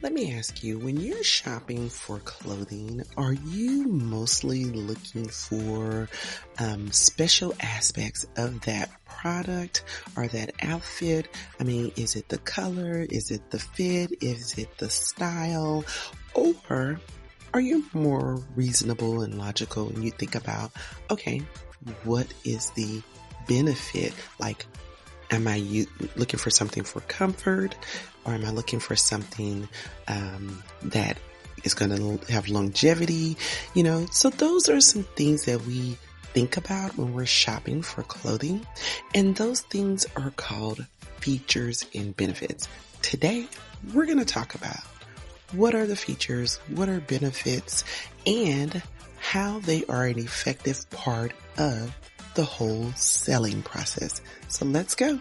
Let me ask you, when you're shopping for clothing, are you mostly looking for special aspects of that product or that outfit? I mean, is it the color? Is it the fit? Is it the style? Or are you more reasonable and logical and you think about, okay, what is the benefit? Like, am I looking for something for comfort, or am I looking for something that is going to have longevity? So those are some things that we think about when we're shopping for clothing, and those things are called features and benefits. Today, we're going to talk about what are the features, what are benefits, and how they are an effective part of the whole selling process. So let's go.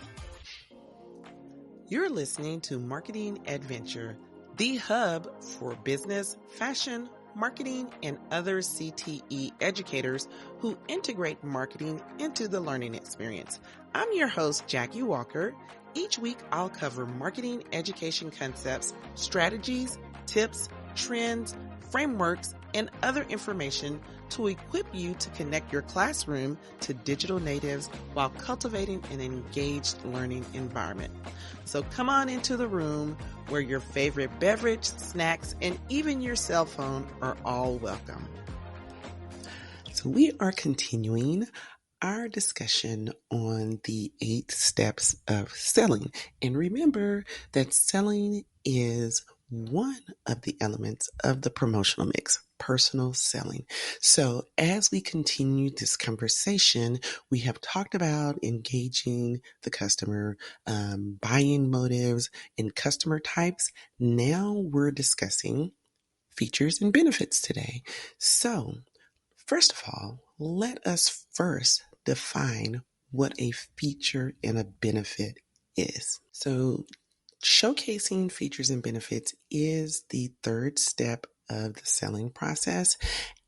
You're listening to Marketing Adventure, the hub for business, fashion, marketing, and other CTE educators who integrate marketing into the learning experience. I'm your host, Jackie Walker. Each week, I'll cover marketing education concepts, strategies, tips, trends, frameworks, and other information to equip you to connect your classroom to digital natives while cultivating an engaged learning environment. So come on into the room where your favorite beverage, snacks, and even your cell phone are all welcome. So we are continuing our discussion on the 8 steps of selling. And remember that selling is one of the elements of the promotional mix, personal selling. So as we continue this conversation, we have talked about engaging the customer, buying motives, and customer types. Now we're discussing features and benefits today. So first of all, let us first define what a feature and a benefit is. So showcasing features and benefits is the third step of the selling process,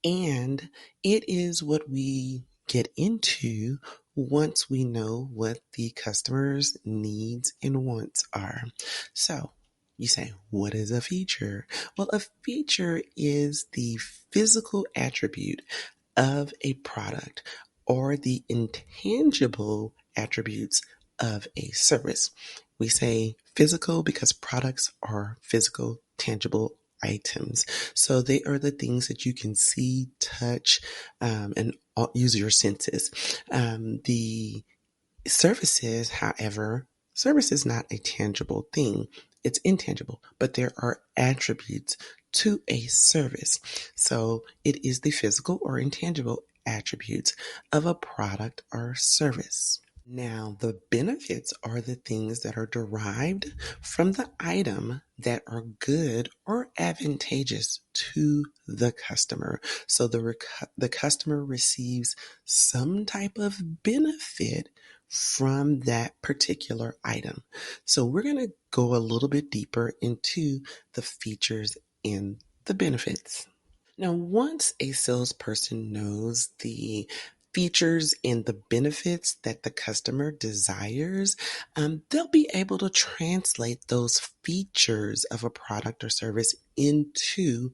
and it is what we get into once we know what the customer's needs and wants are. So you say, what is a feature? Well, a feature is the physical attribute of a product or the intangible attributes of a service. We say physical because products are physical, tangible items. So they are the things that you can see, touch, and use your senses. The services, however, service is not a tangible thing. It's intangible, but there are attributes to a service. So it is the physical or intangible attributes of a product or service. Now, the benefits are the things that are derived from the item that are good or advantageous to the customer. So the customer receives some type of benefit from that particular item. So we're going to go a little bit deeper into the features and the benefits. Now, once a salesperson knows the features and the benefits that the customer desires, they'll be able to translate those features of a product or service into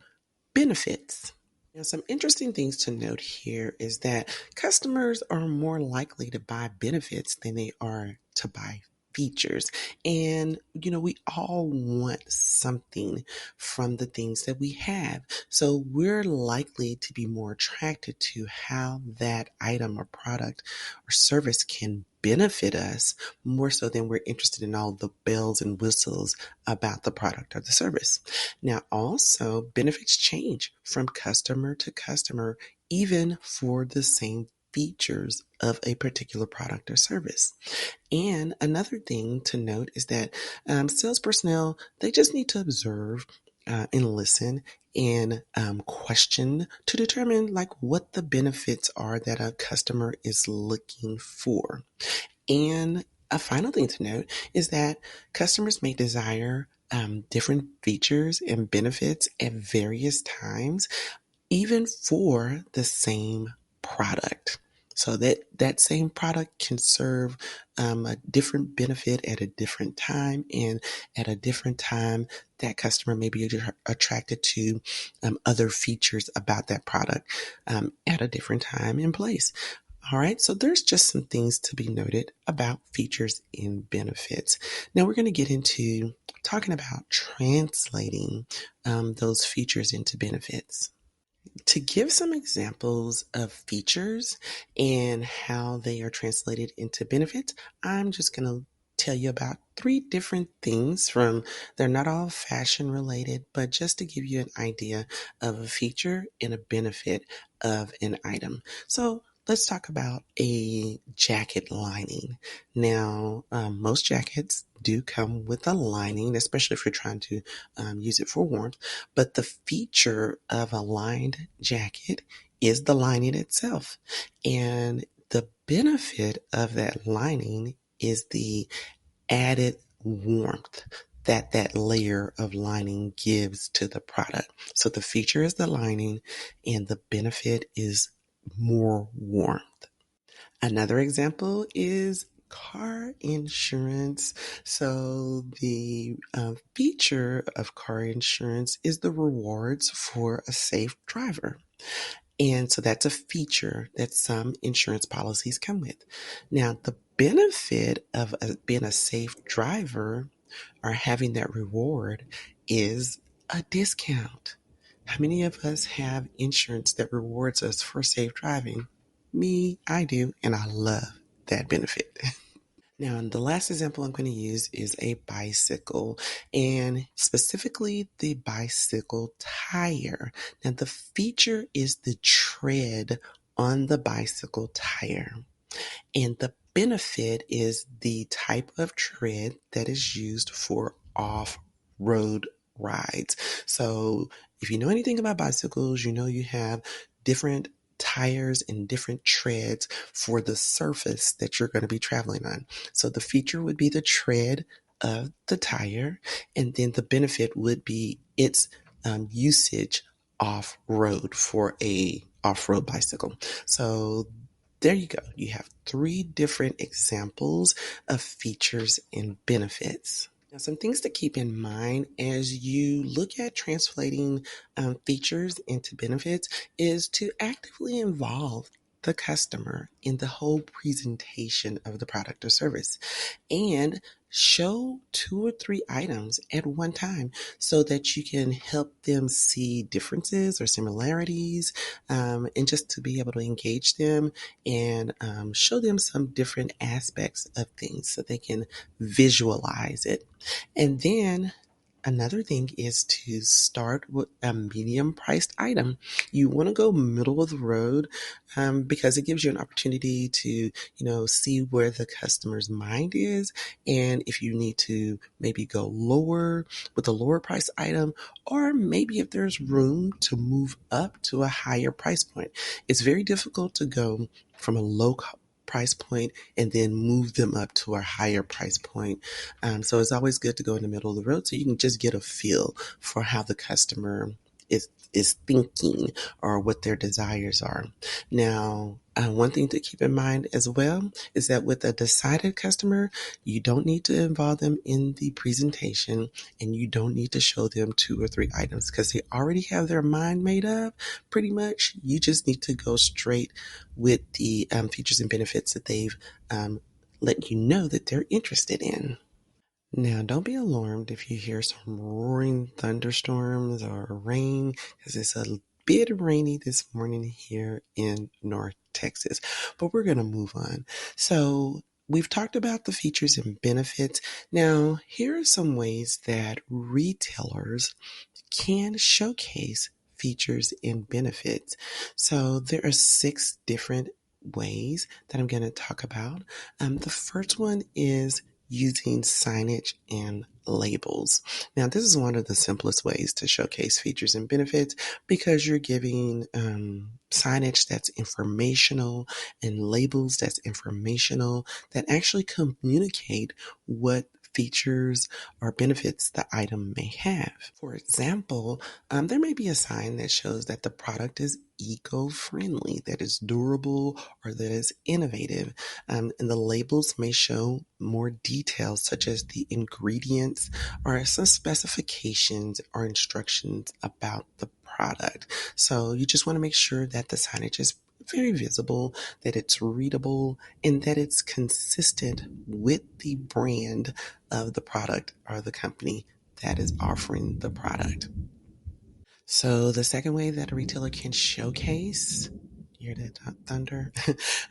benefits. Now, some interesting things to note here is that customers are more likely to buy benefits than they are to buy features. And, we all want something from the things that we have. So we're likely to be more attracted to how that item or product or service can benefit us more so than we're interested in all the bells and whistles about the product or the service. Now, also, benefits change from customer to customer, even for the same features of a particular product or service. And another thing to note is that sales personnel, they just need to observe and listen and question to determine what the benefits are that a customer is looking for. And a final thing to note is that customers may desire different features and benefits at various times, even for the same product. So that same product can serve a different benefit at a different time, and at a different time, that customer may be attracted to other features about that product at a different time and place. All right, so there's just some things to be noted about features and benefits. Now we're going to get into talking about translating those features into benefits. To give some examples of features and how they are translated into benefits, I'm just going to tell you about three different things from, they're not all fashion related, but just to give you an idea of a feature and a benefit of an item. So let's talk about a jacket lining. Now, most jackets do come with a lining, especially if you're trying to use it for warmth. But the feature of a lined jacket is the lining itself. And the benefit of that lining is the added warmth that that layer of lining gives to the product. So the feature is the lining and the benefit is more warmth. Another example is car insurance. So the feature of car insurance is the rewards for a safe driver. And so that's a feature that some insurance policies come with. Now, the benefit of being a safe driver or having that reward is a discount. How many of us have insurance that rewards us for safe driving? Me, I do, and I love that benefit. Now, the last example I'm going to use is a bicycle, and specifically the bicycle tire. Now, the feature is the tread on the bicycle tire. And the benefit is the type of tread that is used for off-road rides. So if you know anything about bicycles, you know you have different tires and different treads for the surface that you're going to be traveling on. So the feature would be the tread of the tire, and then the benefit would be its usage off road for a off road bicycle. So there you go. You have three different examples of features and benefits. Now, some things to keep in mind as you look at translating features into benefits is to actively involve the customer in the whole presentation of the product or service, and show two or three items at one time so that you can help them see differences or similarities, and just to be able to engage them and show them some different aspects of things so they can visualize it. And then another thing is to start with a medium priced item. You want to go middle of the road because it gives you an opportunity to, see where the customer's mind is. And if you need to maybe go lower with a lower price item, or maybe if there's room to move up to a higher price point. It's very difficult to go from a price point and then move them up to a higher price point. So it's always good to go in the middle of the road so you can just get a feel for how the customer is thinking or what their desires are. Now, one thing to keep in mind as well is that with a decided customer, you don't need to involve them in the presentation and you don't need to show them two or three items because they already have their mind made up pretty much. You just need to go straight with the features and benefits that they've let you know that they're interested in. Now, don't be alarmed if you hear some roaring thunderstorms or rain, because it's a bit rainy this morning here in North Texas. But we're going to move on. So, we've talked about the features and benefits. Now, here are some ways that retailers can showcase features and benefits. So, there are 6 different ways that I'm going to talk about. The first one is using signage and labels. Now, this is one of the simplest ways to showcase features and benefits because you're giving signage that's informational and labels that's informational that actually communicate what features or benefits the item may have. For example, there may be a sign that shows that the product is eco-friendly, that is durable, or that is innovative. And the labels may show more details, such as the ingredients or some specifications or instructions about the product. So you just want to make sure that the signage is very visible, that it's readable, and that it's consistent with the brand of the product or the company that is offering the product. So the second way that a retailer can showcase, hear that thunder?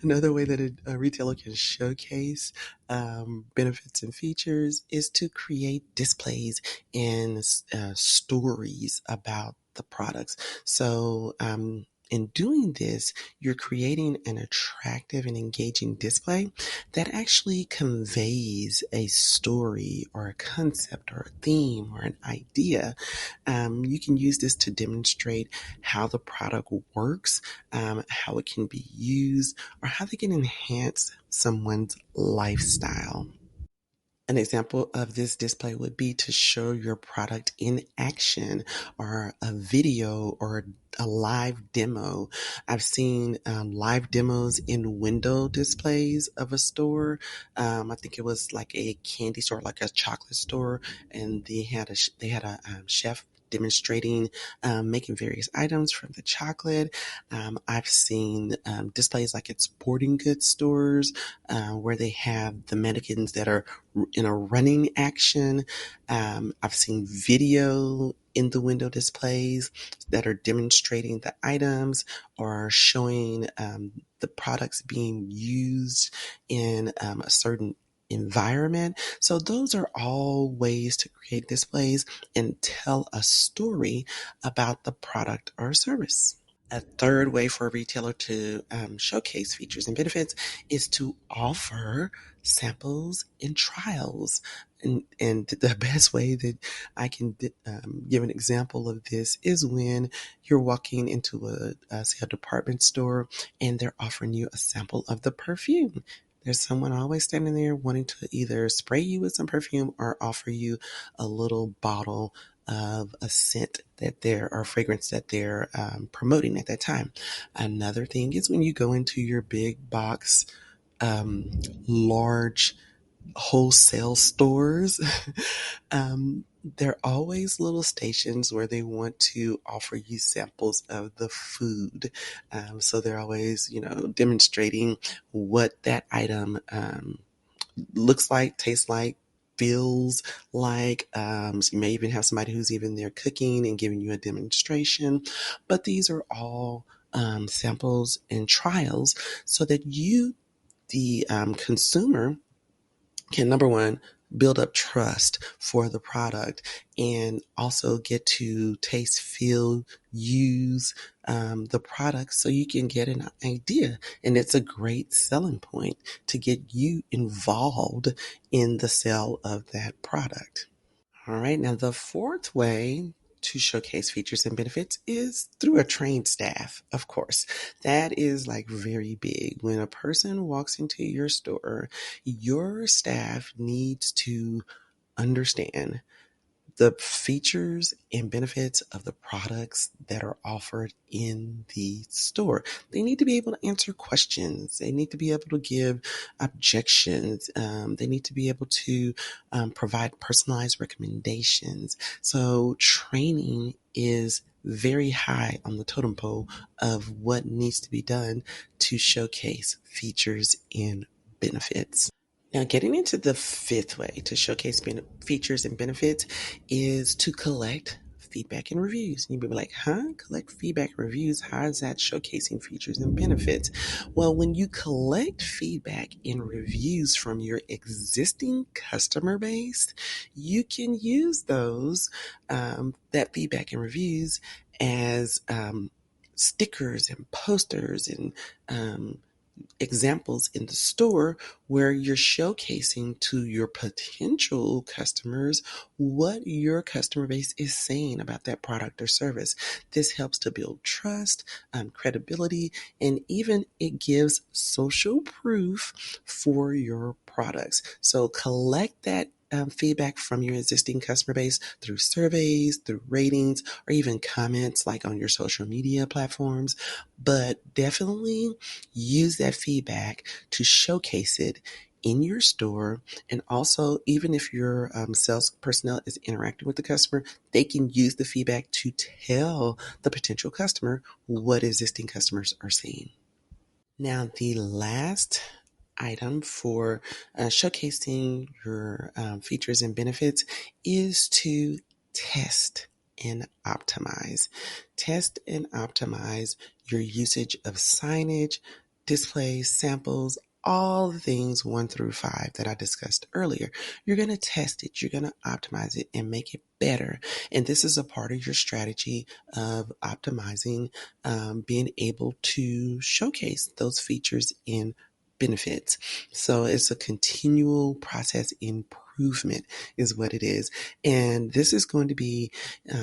Another way that a retailer can showcase benefits and features is to create displays and stories about the products. So in doing this, you're creating an attractive and engaging display that actually conveys a story or a concept or a theme or an idea. You can use this to demonstrate how the product works, how it can be used, or how they can enhance someone's lifestyle. An example of this display would be to show your product in action or a video or a live demo. I've seen live demos in window displays of a store. I think it was like a candy store, like a chocolate store, and they had a chef demonstrating making various items from the chocolate. I've seen displays like at sporting goods stores where they have the mannequins that are in a running action. I've seen video in the window displays that are demonstrating the items or showing the products being used in a certain environment. So those are all ways to create displays and tell a story about the product or service. A third way for a retailer to showcase features and benefits is to offer samples and trials. And the best way that I can give an example of this is when you're walking into say a department store and they're offering you a sample of the perfume. There's someone always standing there wanting to either spray you with some perfume or offer you a little bottle of a scent that they're or fragrance that they're promoting at that time. Another thing is when you go into your big box, um, large wholesale stores, there are always little stations where they want to offer you samples of the food. So they're always, demonstrating what that item looks like, tastes like, feels like. So you may even have somebody who's even there cooking and giving you a demonstration. But these are all samples and trials so that you, the consumer, can, number one, build up trust for the product and also get to taste, feel, use the product so you can get an idea. And it's a great selling point to get you involved in the sale of that product. All right, now the fourth way to showcase features and benefits is through a trained staff, of course. That is like very big. When a person walks into your store, your staff needs to understand the features and benefits of the products that are offered in the store. They need to be able to answer questions. They need to be able to give objections. They need to be able to provide personalized recommendations. So training is very high on the totem pole of what needs to be done to showcase features and benefits. Now, getting into the fifth way to showcase features and benefits is to collect feedback and reviews. You'd be like, huh? Collect feedback and reviews? How is that showcasing features and benefits? Well, when you collect feedback and reviews from your existing customer base, you can use that feedback and reviews as stickers and posters and examples in the store where you're showcasing to your potential customers what your customer base is saying about that product or service. This helps to build trust, credibility, and even it gives social proof for your products. So collect that feedback from your existing customer base through surveys, through ratings, or even comments like on your social media platforms. But definitely use that feedback to showcase it in your store. And also, even if your sales personnel is interacting with the customer, they can use the feedback to tell the potential customer what existing customers are seeing. Now, the last item for showcasing your features and benefits is to test and optimize. Test and optimize your usage of signage, displays, samples, all the things 1 through 5 that I discussed earlier. You're going to test it, you're going to optimize it and make it better. And this is a part of your strategy of optimizing, being able to showcase those features in benefits. So it's a continual process improvement is what it is. And this is going to be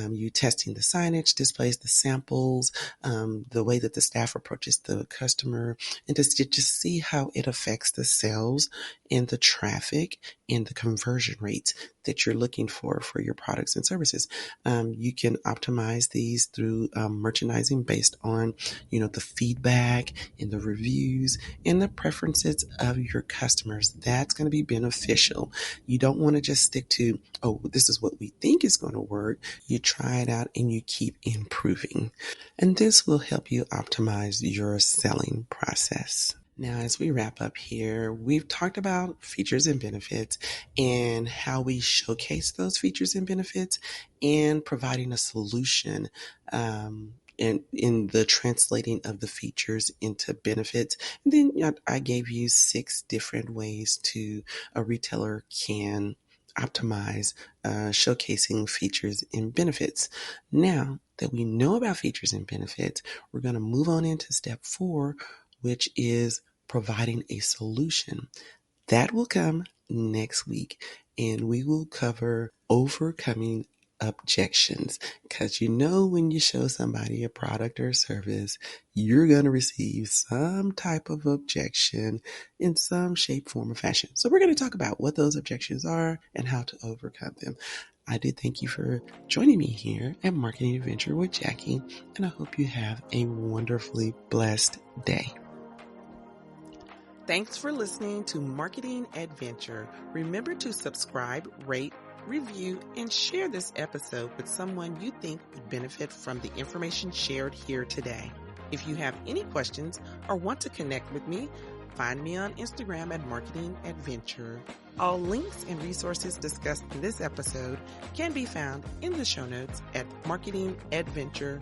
you testing the signage, displays, the samples, the way that the staff approaches the customer, and just see how it affects the sales and the traffic and the conversion rates that you're looking for your products and services. You can optimize these through merchandising based on, the feedback and the reviews and the preferences of your customers. That's going to be beneficial. You don't want to just stick to, oh, this is what we think is going to work. You try it out and you keep improving. And this will help you optimize your selling process. Now, as we wrap up here, we've talked about features and benefits and how we showcase those features and benefits and providing a solution in the translating of the features into benefits. And then I gave you 6 different ways to a retailer can optimize showcasing features and benefits. Now that we know about features and benefits, we're going to move on into step 4, which is providing a solution. That will come next week, and we will cover overcoming objections. Because when you show somebody a product or service, you're going to receive some type of objection in some shape, form, or fashion. So we're going to talk about what those objections are and how to overcome them. I did thank you for joining me here at Marketing Adventure with Jackie, and I hope you have a wonderfully blessed day. Thanks for listening to Marketing Adventure. Remember to subscribe, rate, review, and share this episode with someone you think would benefit from the information shared here today. If you have any questions or want to connect with me, find me on Instagram at Marketing Adventure. All links and resources discussed in this episode can be found in the show notes at marketingadventure.com.